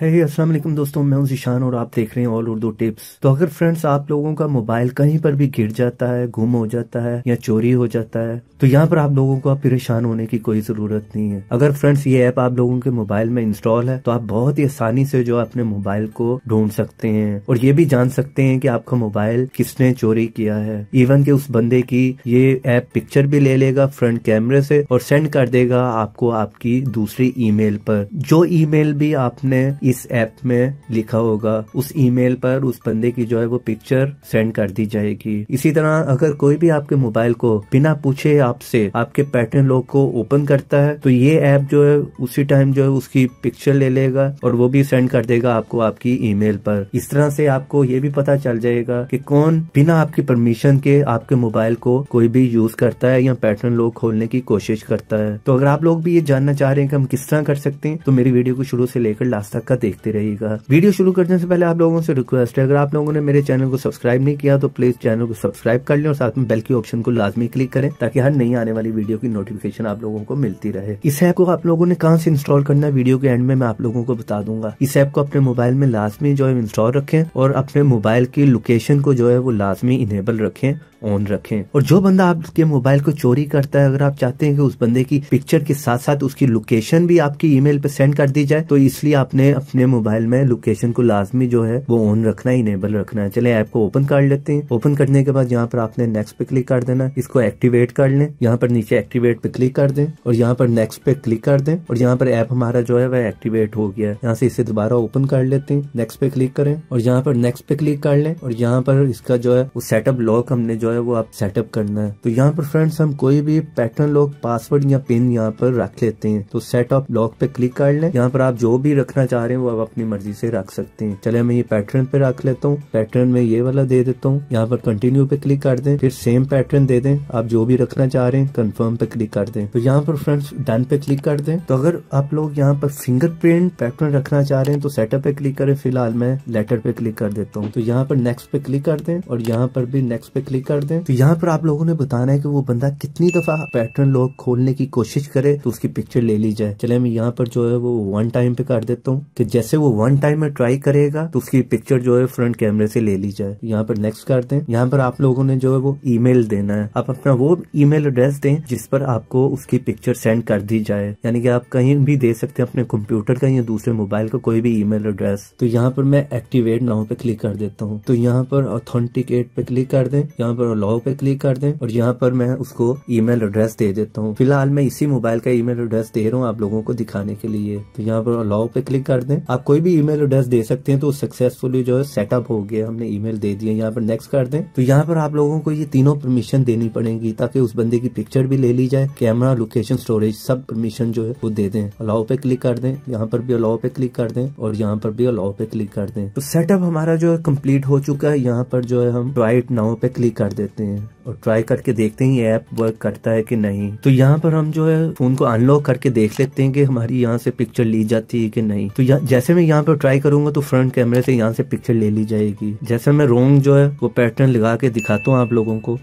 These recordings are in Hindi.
अस्सलाम वालेकुम दोस्तों, मैं हूं ज़ीशान और आप देख रहे हैं ऑल उर्दू टिप्स। तो अगर फ्रेंड्स आप लोगों का मोबाइल कहीं पर भी गिर जाता है, गुम हो जाता है या चोरी हो जाता है तो यहाँ पर आप लोगों को परेशान होने की कोई जरूरत नहीं है। अगर फ्रेंड्स ये ऐप आप लोगों के मोबाइल में इंस्टॉल है तो आप बहुत ही आसानी से जो अपने मोबाइल को ढूंढ सकते हैं और ये भी जान सकते हैं कि आपका मोबाइल किसने चोरी किया है। इवन के उस बंदे की ये ऐप पिक्चर भी ले लेगा फ्रंट कैमरे से और सेंड कर देगा आपको आपकी दूसरी ईमेल पर। जो ईमेल भी आपने इस ऐप में लिखा होगा उस ईमेल पर उस बंदे की जो है वो पिक्चर सेंड कर दी जाएगी। इसी तरह अगर कोई भी आपके मोबाइल को बिना पूछे आपसे आपके पैटर्न लॉक को ओपन करता है तो ये ऐप जो है उसी टाइम जो है उसकी पिक्चर ले लेगा और वो भी सेंड कर देगा आपको आपकी ईमेल पर। इस तरह से आपको ये भी पता चल जाएगा कि कौन बिना आपकी परमिशन के आपके मोबाइल को कोई भी यूज करता है या पैटर्न लॉक खोलने की कोशिश करता है। तो अगर आप लोग भी ये जानना चाह रहे हैं कि हम किस तरह कर सकते हैं तो मेरी वीडियो को शुरू से लेकर लास्ट तक का देखते रहिएगा। वीडियो शुरू करने से पहले आप लोगों से रिक्वेस्ट है, अगर आप लोगों ने मेरे चैनल को सब्सक्राइब नहीं किया तो प्लीज चैनल को सब्सक्राइब कर लें और साथ में बेल की ऑप्शन को लाजमी क्लिक करें ताकि हर नई आने वाली वीडियो की नोटिफिकेशन आप लोगों को मिलती रहे। इस ऐप को आप लोगों ने कहां से इंस्टॉल करना है वीडियो के एंड में मैं आप लोगों को बता दूंगा। इस ऐप को अपने मोबाइल में लाजमी जो है इंस्टॉल रखें और अपने मोबाइल की लोकेशन को जो है वो लाजमी इनेबल रखें, ऑन रखें। और जो बंदा आपके मोबाइल को चोरी करता है अगर आप चाहते हैं कि उस बंदे की पिक्चर के साथ साथ उसकी लोकेशन भी आपकी ईमेल पे सेंड कर दी जाए तो इसलिए आपने अपने मोबाइल में लोकेशन को लाजमी जो है वो ऑन रखना है, इनेबल रखना है। चले ऐप को ओपन कर लेते हैं। ओपन करने के बाद यहाँ पर आपने नेक्स्ट पे क्लिक कर देना, इसको एक्टिवेट कर लें। यहाँ पर नीचे एक्टिवेट पे क्लिक कर दें और यहाँ पर नेक्स्ट पे क्लिक कर दें और यहाँ पर ऐप हमारा जो है वह एक्टिवेट हो गया। यहाँ से इसे दोबारा ओपन कर लेते हैं, नेक्स्ट पे क्लिक करें और यहाँ पर नेक्स्ट पे क्लिक कर लें और यहाँ पर इसका जो है वो सेटअप लॉक हमने जो है वो आप सेटअप करना है। तो यहाँ पर फ्रेंड्स हम कोई भी पैटर्न लॉक पासवर्ड या पिन यहाँ पर रख लेते हैं। तो सेटअप लॉक पे क्लिक कर लें। यहाँ पर आप जो भी रखना चाह रहे हैं वो आप अपनी मर्जी से रख सकते हैं। चले मैं ये पैटर्न पे रख लेता हूँ, पैटर्न में ये वाला दे देता हूँ। यहाँ पर कंटिन्यू पे क्लिक कर दें, फिर सेम पैटर्न दे दें। आप जो भी रखना चाह रहे हैं कंफर्म पे क्लिक कर दें। तो यहाँ पर फ्रेंड्स डन पे क्लिक कर दें। तो अगर आप लोग यहाँ पर फिंगरप्रिंट पैटर्न रखना चाह रहे हैं तो सेटअप पे क्लिक करें। फिलहाल मैं लेटर पे क्लिक कर देता हूँ। तो यहाँ पर नेक्स्ट पे क्लिक कर दें और यहाँ पर भी नेक्स्ट पे क्लिक कर दें। तो यहाँ पर आप लोगों ने बताना है कि वो बंदा कितनी दफा पैटर्न लॉक खोलने की कोशिश करे तो उसकी पिक्चर ले ली जाए। चले मैं यहाँ पर जो है वो 1 टाइम पे कर देता हूँ कि जैसे वो 1 टाइम में ट्राई करेगा तो उसकी पिक्चर जो है फ्रंट कैमरे से ले ली जाए। यहाँ पर नेक्स्ट कर दें। यहाँ पर आप लोगों ने जो है वो ईमेल देना है। आप अपना वो ईमेल एड्रेस दें जिस पर आपको उसकी पिक्चर सेंड कर दी जाए, यानी कि आप कहीं भी दे सकते हैं अपने कंप्यूटर का या दूसरे मोबाइल का कोई भी ईमेल एड्रेस। तो यहाँ पर मैं एक्टिवेट नाउ पे क्लिक कर देता हूँ। तो यहाँ पर ऑथेंटिकेट पे क्लिक कर दें, यहाँ पर अलाउ पे क्लिक कर दें और यहाँ पर मैं उसको ईमेल एड्रेस दे देता हूँ। फिलहाल मैं इसी मोबाइल का ईमेल एड्रेस दे रहा हूँ आप लोगों को दिखाने के लिए। तो यहाँ पर अलाउ पे क्लिक कर दें। आप कोई भी ईमेल एड्रेस दे सकते हैं। तो सक्सेसफुली जो है सेटअप हो गया, हमने ईमेल दे दिया। यहाँ पर नेक्स्ट कर दें। तो यहाँ पर आप लोगों को ये तीनों परमिशन देनी पड़ेगी ताकि उस बंदे की पिक्चर भी ले ली जाए, कैमरा, लोकेशन, स्टोरेज, सब परमिशन जो है वो दे दें। अलाउ पे क्लिक कर दें, यहाँ पर भी अलाउ पे क्लिक कर दें और यहाँ पर भी अलाउ पे क्लिक कर दें। तो सेटअप हमारा जो है कम्प्लीट हो चुका है। यहाँ पर जो है हम ट्राई इट नाउ पे क्लिक कर देते हैं और ट्राई करके देखते हैं ये ऐप वर्क करता है कि नहीं। तो यहाँ पर हम जो है फोन को अनलॉक करके देख लेते हैं कि हमारी यहाँ से पिक्चर ली जाती है कि नहीं। तो जैसे मैं यहाँ पर ट्राई करूंगा तो फ्रंट कैमरे से यहाँ से पिक्चर ले ली जाएगी। जैसे मैं रोंग जो है वो पैटर्न लगा के दिखाता हूँ आप लोगों को।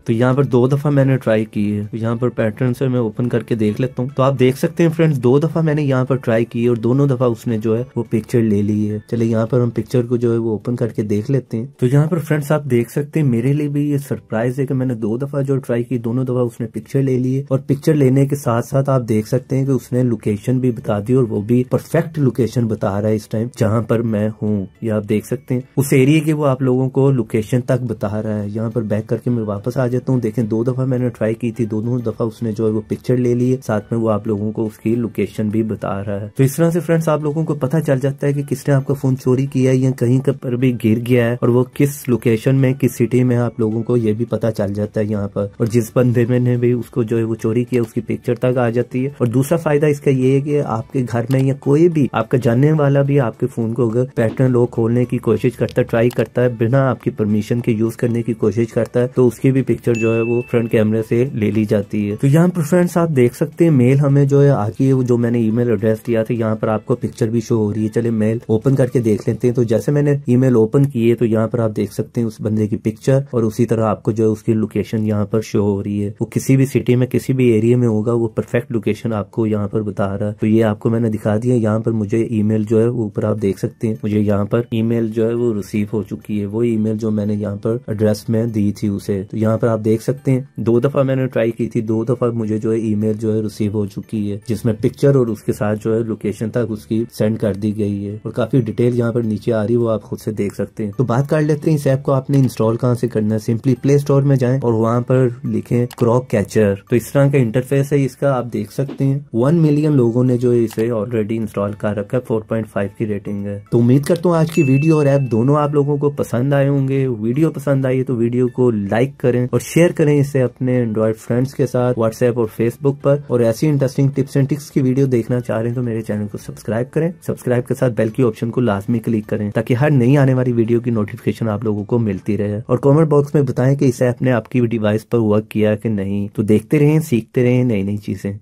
तो यहाँ पर 2 दफा मैंने ट्राई की है। तो यहाँ पर पैटर्न से मैं ओपन करके देख लेता हूँ। तो आप देख सकते हैं फ्रेंड्स 2 दफा मैंने यहाँ पर ट्राई की है और दोनों दफा उसने जो है वो पिक्चर ले ली है। चले यहाँ पर हम पिक्चर को जो है वो ओपन करके देख लेते हैं। तो यहाँ पर फ्रेंड्स आप देख सकते हैं मेरे लिए भी ये सरप्राइज है कि मैंने 2 दफा जो ट्राई की दोनों दफा उसने पिक्चर ले ली है और पिक्चर लेने के साथ साथ आप देख सकते हैं कि उसने लोकेशन भी बता दी और वो भी परफेक्ट लोकेशन बता रहा है इस टाइम जहाँ पर मैं हूँ। ये आप देख सकते हैं उस एरिया की वो आप लोगों को लोकेशन तक बता रहा है। यहाँ पर बैक करके मैं वापस आ जाता हूँ। देखें 2 दफा मैंने ट्राई की थी, दोनों दफा उसने जो है वो पिक्चर ले ली है, साथ में वो आप लोगों को उसकी लोकेशन भी बता रहा है। तो इस तरह से फ्रेंड्स आप लोगों को पता चल जाता है कि किसने आपका फोन चोरी किया है या कहीं पर भी गिर गया है और वो किस लोकेशन में, किस सिटी में, आप लोगों को ये भी पता चल जाता है यहाँ पर। और जिस बंदे ने भी उसको जो है वो चोरी किया उसकी पिक्चर तक आ जाती है। और दूसरा फायदा इसका ये है कि आपके घर में या कोई भी आपका जानने वाला भी आपके फोन को अगर पैटर्न लॉक खोलने की कोशिश करता है, ट्राई करता है, बिना आपकी परमिशन के यूज करने की कोशिश करता है तो उसकी भी पिक्चर पिक्चर जो है वो फ्रंट कैमरे से ले ली जाती है। तो यहाँ पर फ्रेंड्स आप देख सकते हैं मेल हमें जो है आगे जो मैंने ईमेल एड्रेस दिया था यहाँ पर आपको पिक्चर भी शो हो रही है। चलिए मेल ओपन करके देख लेते हैं। तो जैसे मैंने ईमेल ओपन की है तो यहाँ पर आप देख सकते हैं उस बंदे की पिक्चर और उसी तरह आपको जो है उसकी लोकेशन यहाँ पर शो हो रही है। वो किसी भी सिटी में किसी भी एरिया में होगा वो परफेक्ट लोकेशन आपको यहाँ पर बता रहा है। तो ये आपको मैंने दिखा दिया। यहाँ पर मुझे ईमेल जो है ऊपर आप देख सकते हैं मुझे यहाँ पर ईमेल जो है वो रिसीव हो चुकी है। वो ईमेल जो मैंने यहाँ पर एड्रेस में दी थी उसे। तो यहाँ पर आप देख सकते हैं 2 दफा मैंने ट्राई की थी, 2 दफा मुझे जो है ईमेल जो है रिसीव हो चुकी है जिसमें पिक्चर और उसके साथ जो है लोकेशन तक उसकी सेंड कर दी गई है और काफी डिटेल यहाँ पर नीचे आ रही है वो आप खुद से देख सकते हैं। तो बात कर लेते हैं इस ऐप को आपने इंस्टॉल कहाँ से करना है। सिंपली प्ले स्टोर में जाएं और वहाँ पर लिखें क्रॉक कैचर। तो इस तरह का इंटरफेस है इसका, आप देख सकते हैं 1 मिलियन लोगों ने जो इसे ऑलरेडी इंस्टॉल कर रखा है। 4.5 की रेटिंग है। तो उम्मीद करता हूँ आज की वीडियो और ऐप दोनों आप लोगों को पसंद आए होंगे। वीडियो पसंद आई है तो वीडियो को लाइक करें और शेयर करें इसे अपने एंड्रॉइड फ्रेंड्स के साथ व्हाट्सएप और फेसबुक पर। और ऐसी इंटरेस्टिंग टिप्स एंड ट्रिक्स की वीडियो देखना चाह रहे हैं तो मेरे चैनल को सब्सक्राइब करें। सब्सक्राइब के साथ बेल की ऑप्शन को लाजमी क्लिक करें ताकि हर नई आने वाली वीडियो की नोटिफिकेशन आप लोगों को मिलती रहे। और कमेंट बॉक्स में बताएं कि इस ऐप ने आपकी डिवाइस पर वर्क किया कि नहीं। तो देखते रहें, सीखते रहें नई नई चीजें।